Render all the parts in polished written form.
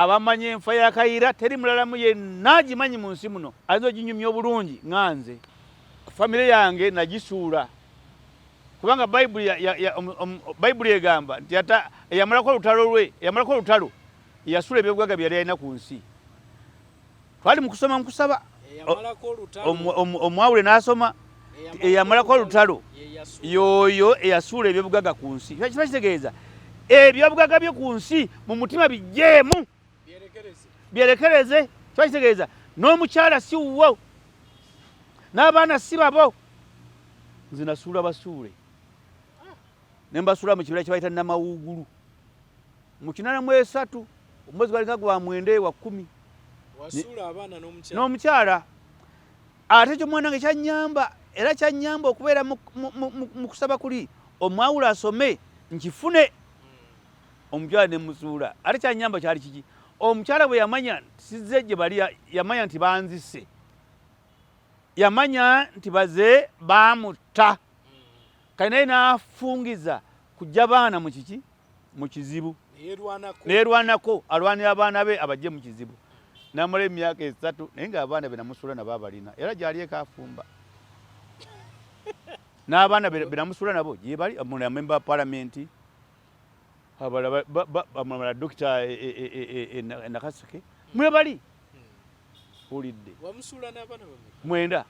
abamanye enfa ya Kayiira teri mulala mu yenna agimanyi mu nsi muno ayinza oginyumya obulungi nganze famire yange nagisuula kubanga Bayibuli egamba nti ata eyamalako olutalo yasuula ebyobugagga byali alina ku nsi. Twali mu kusoma mu kusaba omwawule n'asoma eyamalako olutalo yoyo eyasuula ebyobugagga ku nsi. Kiba kitegeeza ebyobugagga byo ku nsi mu mutima bijjeemu byerekereze. Kiba kitegeeza n'omukyala si wuwo n'abaana si babo, nze nasuula basuule ne mbasuula mu kibira kye bayita Namawuugulu mu 83 omwezi gwalinga gwa 9 wa 10 wasuula abaana n'omukyala. Ate ekyo mwana nge kyanyamba era kyanyamba okubeera mu kusaba kuli omwawula asome nkifune omukyala ne musuula. Ate kyanyamba kyali kiki? Omukyala bwe yamanya sizze gye bali yamanya nti banzisse, yamanya nti baze bamutta kale naye n'afungiza kujja baana mu kiki mu kizibu neerwanako alwanira abaana be abajje mu kizibu. Namala emyaka 3 naye ng'abaana be namusuula nabo abalina era gyali ekafumba n'abaana be namusuula nabo gye bali memba wa palamenti abalala dokita Nakaseke mwe bali ulidde wamusuula n'abaana bamwe mwenda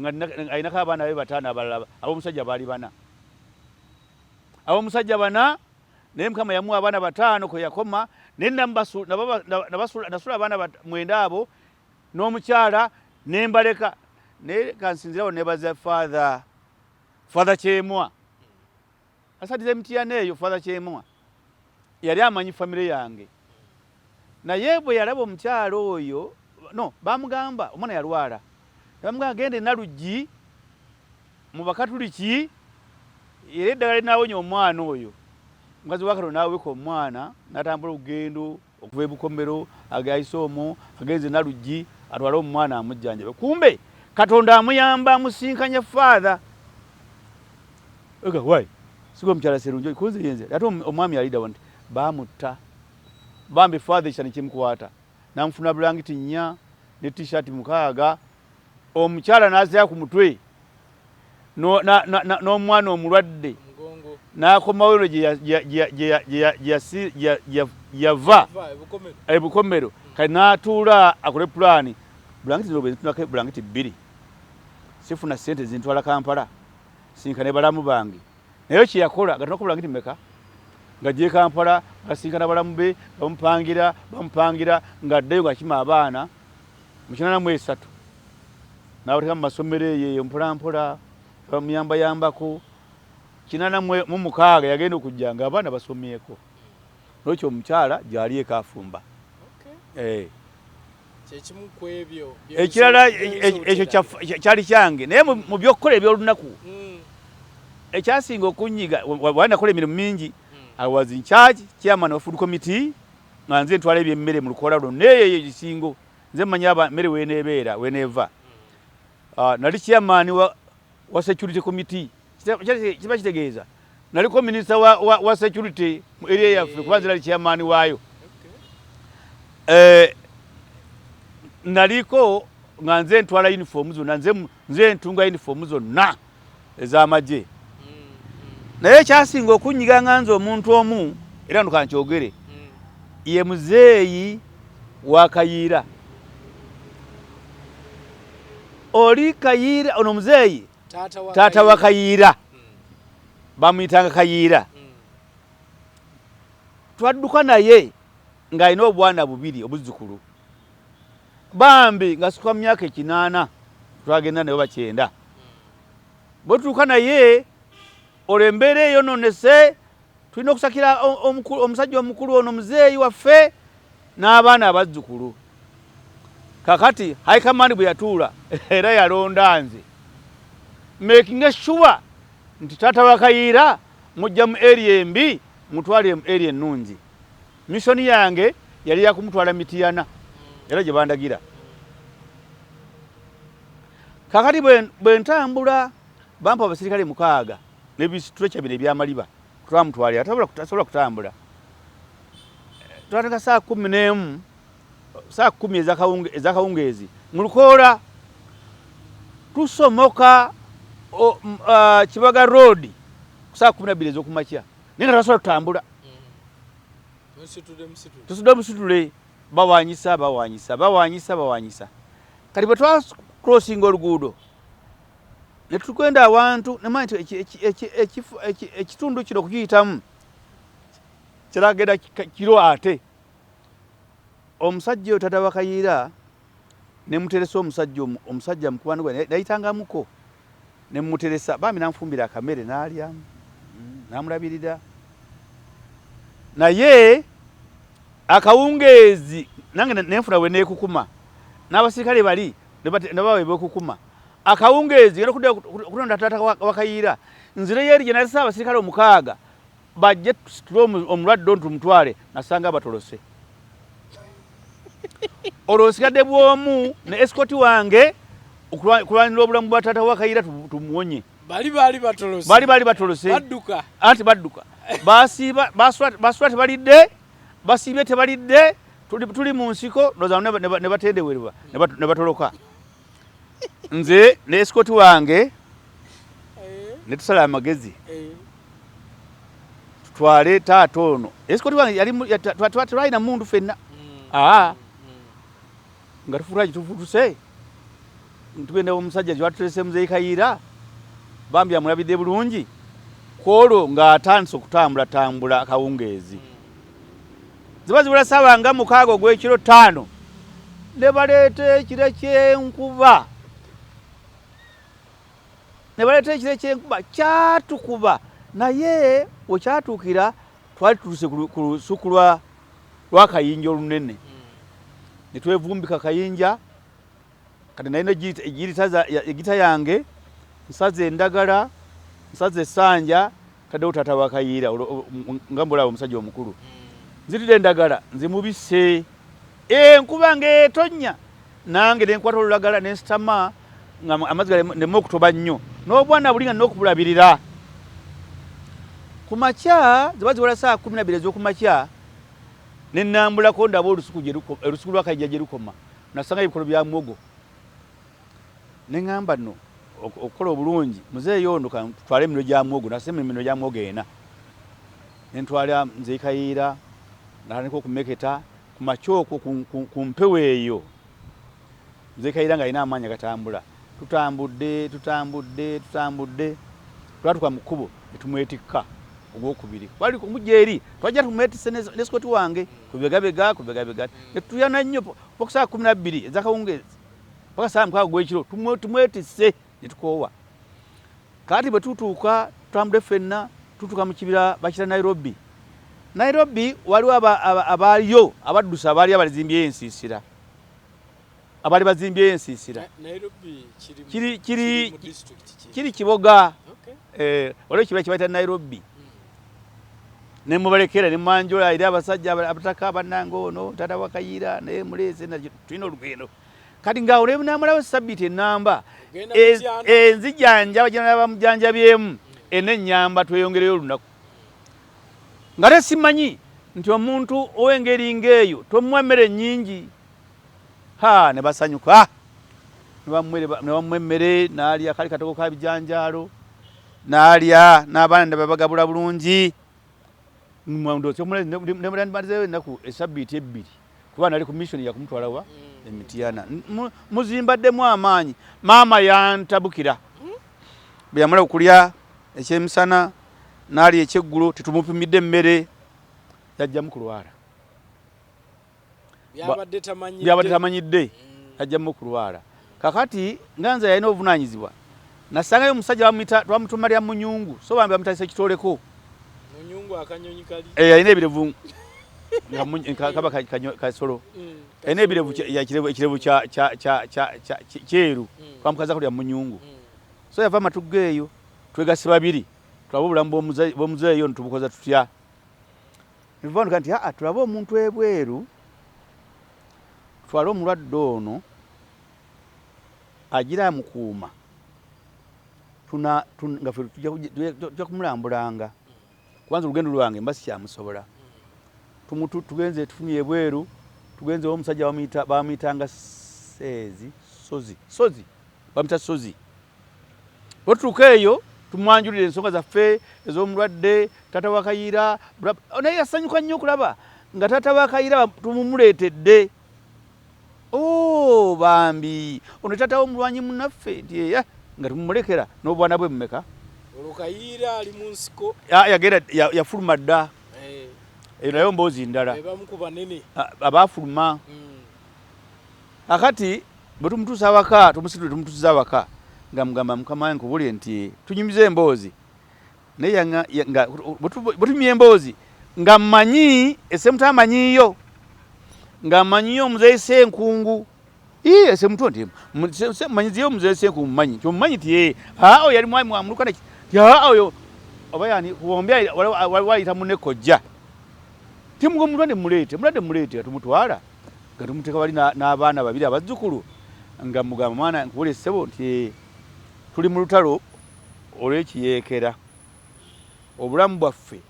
nga ainako abaana be 5 abalala ab'omusajja baali 4 ab'omusajja 4 naye Mukama yamuwa abaana 5 kwe yakoma naye nasuula abaana 9 abo n'omukyala nembaleka naye kansinzirawo nebaza father Kyemwa asadiza emitiana eyo. Father Kyemwa yali amanyi famire yange naye bwe yalaba omukyala oyo bamugamba omwana yalwala bamugamba gende Naluggi mu Bakatuliki era eddagala linaawonya omwana oyo. Mukazi wa Katonda n'aweka omwana n'atambula olugendo okuva e Bukomero agayise omwo agenze Naluggi atwale omwana amujjanjabe. Kumbe Katonda amuyamba amusinkanya father. Ega wai sigo omukyala Serunjoji kunze yenze ate omwami alida nti bamutta bambi father kyani kimukwata namufuna bulangiti 4 ne t-shirt 6 omukyala n'azaya ku mutwe n'omwana omulwadde n'akomawo yava e Bukomero kale n'atuula akole pulaani bulangiti zobetunako bulangiti 2 sifuna sente zintwala Kampala sinkane balamu bange naye kye yakola gatona ku bulangiti meka nga gye Kampala basinkana balamu be bamupangira ng'addeyo ng'akima abaana mu 83 n'abateeka mu masomero eyo mpolampola bamuyambayambako 86 yagenda okujja nga abaana basomyeko n'ekyo omukyala gyali ekafumba. Ekirala ekyo kyali kyange naye mu byokkola ebyolunaku ekyasinga okunyiga wanakola emirimu mingi. I was in charge chairman of food committee nga nze ntwala ebyemmere mu lukola lwo neyo ekisingo nze manya mmere wenebeera weneva. Nali chairman wa security committee kiba kitegeeza naliko minister wa security mu area yaffe kubanza nali chairman waayo. Naliko nga nze ntwala uniform zonna nze ntunga uniform zonna ez'amagye. Naye kyasinga okunyiga nganze omuntu omu era ntukankyogere ye muzeeyi wa Kayiira. Oli Kayiira ono muzeeyi taata wa Kayiira bamuyitanga Kayiira. Twadduka naye ng'alina obwana 2 obuzzukulu bambi nga sikuwa myaka 8 twagenda naye 9 bwe tutuuka naye olw'embeera eyo nonese tulina okusakira omusajja omukulu ono muzeeyi waffe n'abaana abazzukulu. Kakati high command bwe yatuula era yalonda nze making sure nti taata wa Kayiira mujja mu area embi mutwale mu area ennungi. Mission yange yali ya kumutwala Mityana era gye bandagira. Kakati bwe ntambula bampa abasirikale 6 n'ebisitule 2 eby'amaliba twamutwalira tasobola kutambula. twateka saa 11 saa 10 ezakawungeezi mu Lukoola tusomoka Kibaga Road saa 12 ez'okumakya naye nga twasobola tutambula tusudde musitule bawanyisa kati bwe twakrosinga oluguudo ne tugenda awantu nemanyi ekitundu kino okuyitamu kiragenda kiro ate omusajja oyo tata Bakayiira ne muteresa omusajja mukwano gwe nayitangamuko ne muteresa bambi nanfumbira akamere n'alya namulabirira naye akawungeezi nange nenfuna we neekukuma n'abasirikale bali ne bawe beekukuma akawungeezi era kulonda tata Bakayiira nzire yeri gye nalesa abasirikale 6 bajje tusitule omulwadde ono tumutwale nasanga batolose olwo nsigadde bwomu ne escort wange okulwanira obulamu bwa tata Bakayiira tumuwonye bali batolose badduka baswat tebalidde basiibye tebalidde tuli mu nsiko ndoza ne batendewerwa ne batoloka nze ne escort wange ne tusala amagezi tutwale taata ono escort wange twalina mundu fenna nga tufuraji tufutuse tugenda omusajja gyatulese Muzeeyi Kayiira bambi amulabidde bulungi kwolwo ng'atandise okutambula akawungeezi ziba zibula ssaawa nga 6 ogw'ekiro 5 ne baleeta ekire ky'enkuba kyatukuba naye wekyatuukira twali tuluse ku lusuku lwa kayinja olunene ne twevumbika kayinja kati nalina egita yange nsaza endagala nsaza essanja taddewo tata Bakayiira nga mbulaba omusajja omukulu nzitidde endagala nzimubise enkuba ng'etonnya nange nenkwata olulagala nensitama nga amazzi nemu okutoba nnyo n'obwana buli nga nina okubulabirira ku makya ziba ziwala saa 12 ez'okumakya ne nnambulako ndaba olusuku lwa Kayinja gye lukoma nasanga ebikolo bya muwogo ne ŋŋamba nno okukola obulungi muzeeyi ono tutwale emino gya muwogo nasema emino gya muwogo ena ne ntwala Muzeeyi Kayiira nalaniko okumeketa ku makyoko ku mpewo eyo Muzeeyi Kayiira ng'alina amaanyi agatambula tutambudde twatuka mu kkubo ne tumwetikka ogwokubiri wali kumujja eri twajja tumwetise n'escort wange kubegabega ne tuyana nnyo paka saa 12 ezakawungeezi paka saa 6 gw'ekiro tumwetise ne tukoowa kati bwe tutuuka tutambudde ffenna tutuuka mu kibira bakira Nairobi waliwo abaaliyo abaddusa abaali abalizimbyeyo ensiisira abali bazimbyeyo ensiisira kiri Kiboga waliwo ekibira kye bayita Nairobi ne mubalekera ne mwanjola eri abasajja abataka bannange ono tata Bakayiira naye muleese tulina olugendo kati ngaawo namulawo sabbiiti ennamba enzijanja bagenda bamujanjabyemu enennyamba tweyongereyo olunaku nga te simanyi nti omuntu ow'engeri ng'eyo tomuwa emmere nnyingi ne basanyuka ne bamuwa emmere n'alya kali katoko ka bijanjaalo n'alya n'abaana ne babagabula bulungi nemulanimazeewo ennaku esabbiiti 2 kuba nali ku mission ya kumutwala wa Emityana muzimbaddemu amaanyi maama yantabukira bwe yamala okulya ekyemisana n'alya ekyeggulo tetumupimidde emmere yajjamu kulwala byabadde tamanyidde yajjamu okulwala kakati nga nze yalina obuvunaanyizibwa nasangayo omusajja twamutuma lya Munyungu so bambi bamutayisa ekitoleko yalina ebirevu kaba kasolo yalina ekirevu kyeru twamukaza kulya Munyungu so yava amatuga eyo twegase babiri tulaba obulamu bw'omuzeeyi ono tubukoza tutya nivaonika nti tulaba omuntu ebweru twale omulwadde ono agira amukuuma nga tujja kumulambulanga kubanza olugendo lwange mba sikyamusobola tugenze tufunye bweru tugenze omusajja bamuyitanga sozi bamuyita sozi bwetutuuka eyo tumwanjulira ensonga zaffe ez'omulwadde taata wa Kayiira naye yasanyuka nnyo okulaba nga taata wa Kayiira tumumuleetedde bambi ono taata w'omulwanyi munnaffe nti eya nga tumumulekera n'obwana bwe mumeka Kayiira ali mu nsiko yagenda yafuluma dda eyo nayo mboozi ndala abaafuluma akati bwe tumutuusa awaka tumusitule tumutuusiza awaka nga mugamba mukama wange nkubulye nti tunyumize emboozi naye bwe tumye emboozi nga mmanyi essemuto amanyiiyo nga mmanyiyo omuzeeyi Ssenkungu essemuto nti mmanyiziyo omuzeeyi Ssenkungu mumanyi kyomumanyi ti oyo yali mwami wamuluka oyo oba yani kuombi wayita munne kojja timugo mulwadde muleete tumutwala nga tumuteeka wali n'abaana babiri abazzukulu nga mugamba mwana nkubulye ssebo nti tuli mu lutalo olw'ekiyeekera obulamu bwaffe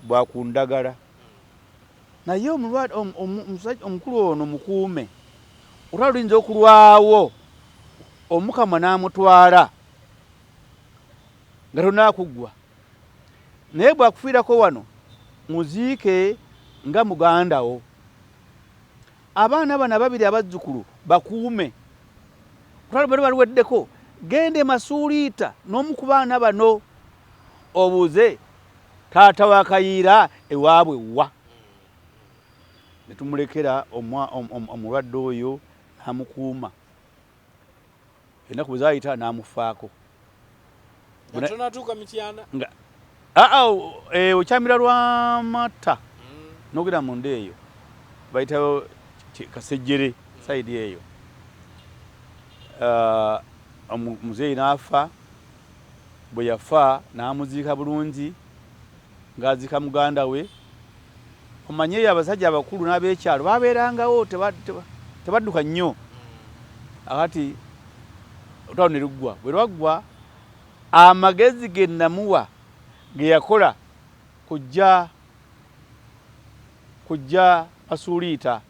bwakundagala naye omukulu ono mukuume olutalo luyinza okulwawo Omukama n'amutwala nga tonaakuggwa naye bwakufiirako wano muziike nga muganda wo abaana bano ababiri abazzukulu bakuume olutalo bwe baluweddeko gende Masuuliita n'omu ku baana bano obuuze taata wa Kayiira ewaabwe wa ne tumulekera omulwadde oyo n'amukuuma ennaku bwe zaayita n'amufaako okyamira Lwamata n'ogenda munda eyo bayitayo Kasejjere sayidi eyo omuzeeyi n'afa bwe yafa n'amuziika bulungi ng'aziika muganda we omanye eyo abasajja abakulu n'ab'ekyalo babeerangawo tebadduka nnyo akati olutalo ne luggwa bwe lwaggwa amagezi ge namuwa ge yakola kujja Masuuliita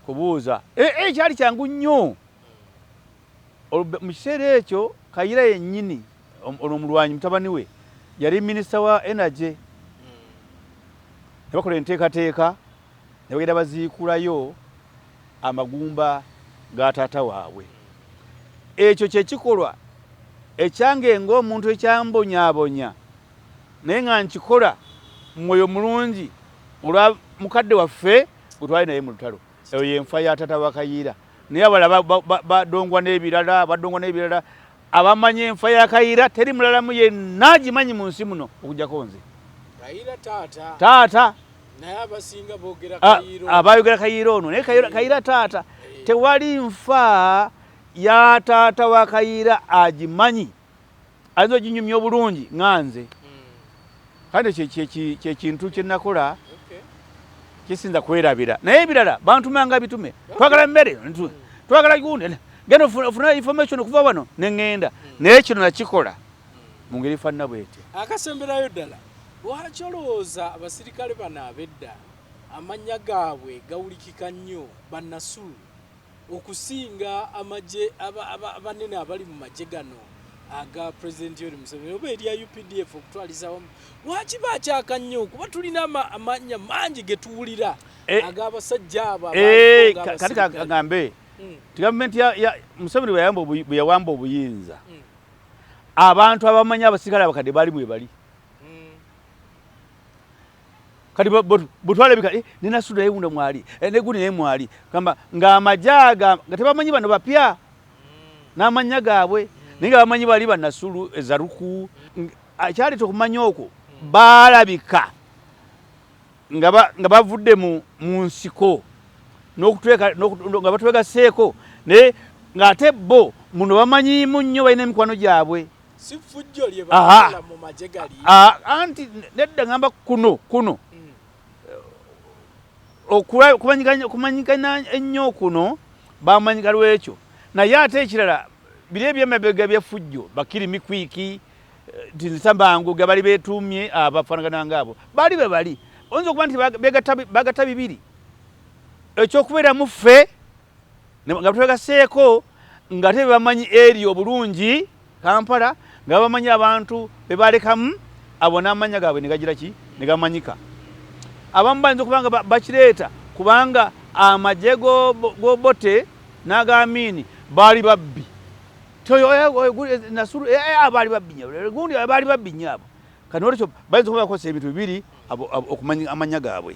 kubuuza kyali kyangu nnyo mu kiseera ekyo Kayiira yennyini ono omulwanyi mutabani we yali minisita wa energy ne bakola enteekateeka ne bagenda baziikulayo amagumba ga taata waabwe ekyo kyekikolwa ekyange ng'omuntu ekyambonyaabonya naye nga nkikola mwoyo mulungi olwa mukadde waffe gwe twali naye mu lutalo eyo yenfa ya taata wa Kayiira naye abalala badongwa n'ebirala abamanyi enfa ya Kayiira teri mulalamu yenna agimanyi mu nsi muno okugjako nze taata naye abasinga abayogera Kayiira ono naye Kayiira taata tewali nfa ya taata wa Kayiira agimanyi ayinza oginyumya obulungi nga nze kandi kyekintu kye nakola kisinza kwerabira naye ebirala bantumanga bitume twagala mmere twagala gundi genda ofuna information okuva wano neŋŋenda naye kino nakikola mu ngeri fanna bwete akasemberayo ddala lwaki olowooza abasirikale bano ab'edda amannya gaabwe gawulikika nnyo bannasulu okusinga amagye abanene abali mu magye gano aga Pulezidenti Yoweri Museveni oba erya UPDF okutwaliza wamu lwaki bakyaka nnyo kuba tulina amannya mangi ge tuwulira ag'abasajja abo kati kagambe gavumenti ya Museveni bwe yawamba obuyinza abantu abamanya abasirikale abakadde baali bwe bali kati butwale bika ne Nasula yewunda mwali ne gundi naye mwali kamba ng'amajaga nga tebamanyi bano bapya n'amanya gaabwe naye nga bamanyi bali bannasulu ezaruku akyaleeta okumanya okwo baalabika nga bavudde mu nsiko nga batwegaseeko naye ng'ate bo muno bamanyiimu nnyo balina emikwano gyabwe si ffujjo lye bakola mu magye gali anti nedda ngamba kuno okumanyikana ennyo kuno bamanyika lwekyo naye ate ekirala biri ebyemabega byeffujjo bakiri mikwiki tinzisambangu ge bali beetuumye abafaanagana ngaabo bali be bali oyinza okuba nti bagatta bibiri ekyokubeera mu ffe nga twegaseeko nga te bamanyi eri obulungi Kampala nga bamanyi abantu bebalekamu abo n'amanya gaabwe negagira ki negamanyika abamu bayinza okuba nga bakireeta kubanga amagye g'Obote n'ag'Amini baali babbi Nasulu baali babbi nnyo gundi baali babbi nnyo abo kati olwekyo bayinza okuba bakozesa ebintu bibiri okumanya amanya gaabwe.